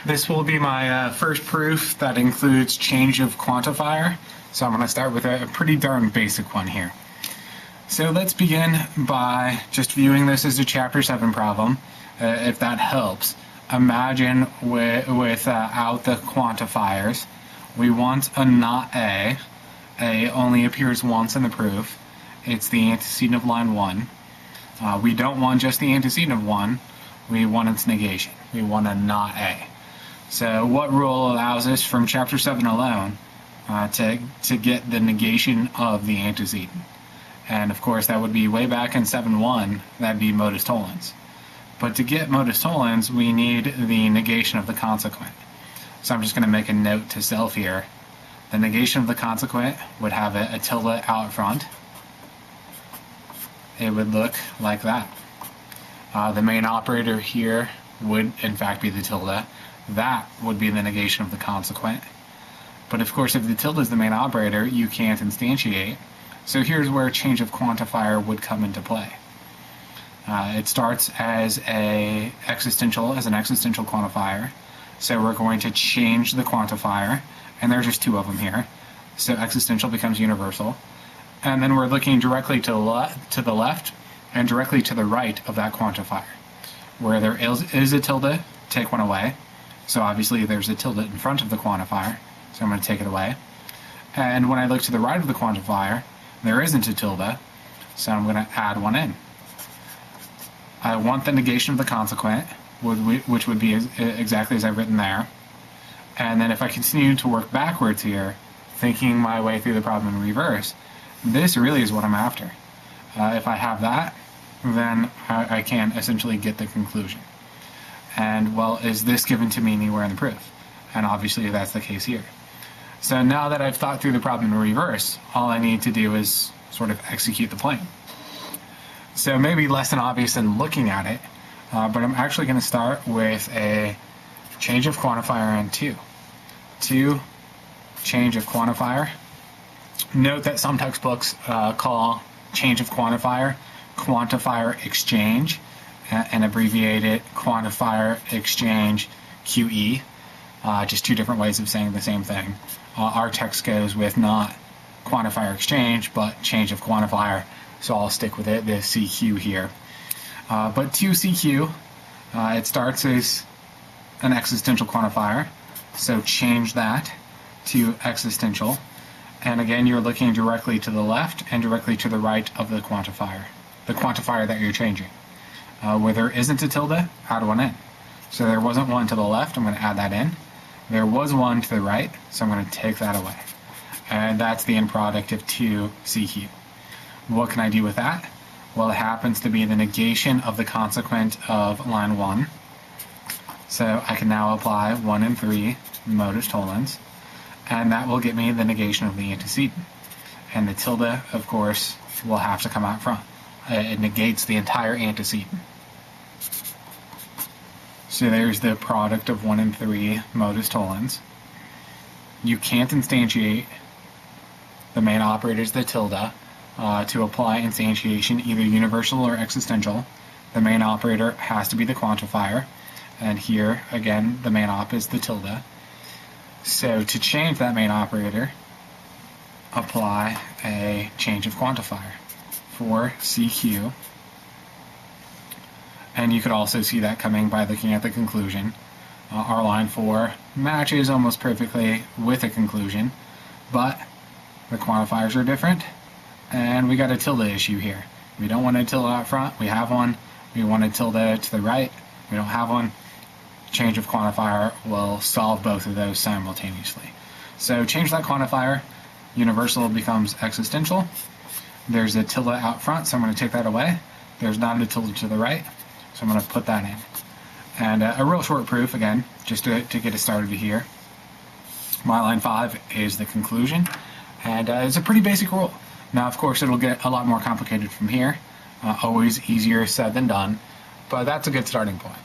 This will be my first proof that includes change of quantifier. So I'm going to start with a pretty darn basic one here. So let's begin by just viewing this as a Chapter 7 problem, if that helps. Imagine without the quantifiers, we want a not A. A only appears once in the proof. It's the antecedent of line 1. We don't want just the antecedent of 1. We want its negation. We want a not A. So what rule allows us from Chapter 7 alone to get the negation of the antecedent? And of course that would be way back in 7.1, that'd be modus tollens. But to get modus tollens, we need the negation of the consequent. So I'm just going to make a note to self here. The negation of the consequent would have a tilde out front. It would look like that. The main operator here would in fact be the tilde. That would be the negation of the consequent. But of course, if the tilde is the main operator, you can't instantiate. So here's where change of quantifier would come into play. It starts as an existential quantifier. So we're going to change the quantifier, and there's just two of them here. So existential becomes universal. And then we're looking directly to the left and directly to the right of that quantifier. Where there is a tilde, take one away. So obviously there's a tilde in front of the quantifier, so I'm going to take it away. And when I look to the right of the quantifier, there isn't a tilde, so I'm going to add one in. I want the negation of the consequent, which would be exactly as I've written there. And then if I continue to work backwards here, thinking my way through the problem in reverse, this really is what I'm after. If I have that, then I can essentially get the conclusion. And, well, is this given to me anywhere in the proof? And obviously that's the case here. So now that I've thought through the problem in reverse, all I need to do is sort of execute the plane. So maybe less than obvious than looking at it, but I'm actually going to start with a change of quantifier and 2. 2, change of quantifier. Note that some textbooks call change of quantifier exchange, and abbreviate it quantifier exchange QE. Just two different ways of saying the same thing. Our text goes with not quantifier exchange, but change of quantifier, so I'll stick with it, the CQ here. But 2CQ, it starts as an existential quantifier, so change that to existential. And again, you're looking directly to the left and directly to the right of the quantifier that you're changing. Where there isn't a tilde, add one in. So there wasn't one to the left, I'm going to add that in. There was one to the right, so I'm going to take that away. And that's the end product of 2CQ. What can I do with that? Well, it happens to be the negation of the consequent of line 1. So I can now apply 1 and 3 modus tollens, and that will get me the negation of the antecedent. And the tilde, of course, will have to come out front. It negates the entire antecedent. So there's the product of 1 and 3 modus tollens. You can't instantiate the main operators, the tilde, to apply instantiation, either universal or existential. The main operator has to be the quantifier, and here, again, the main op is the tilde. So to change that main operator, apply a change of quantifier for CQ. And you could also see that coming by looking at the conclusion. Our line 4 matches almost perfectly with a conclusion, but the quantifiers are different, and we got a tilde issue here. We don't want a tilde out front, we have one. We want a tilde to the right, we don't have one. Change of quantifier will solve both of those simultaneously. So change that quantifier, universal becomes existential. There's a tilde out front, so I'm going to take that away. There's not a tilde to the right, so I'm going to put that in. And a real short proof, again, just to get it started here. My line 5 is the conclusion, and it's a pretty basic rule. Now, of course, it'll get a lot more complicated from here. Always easier said than done, but that's a good starting point.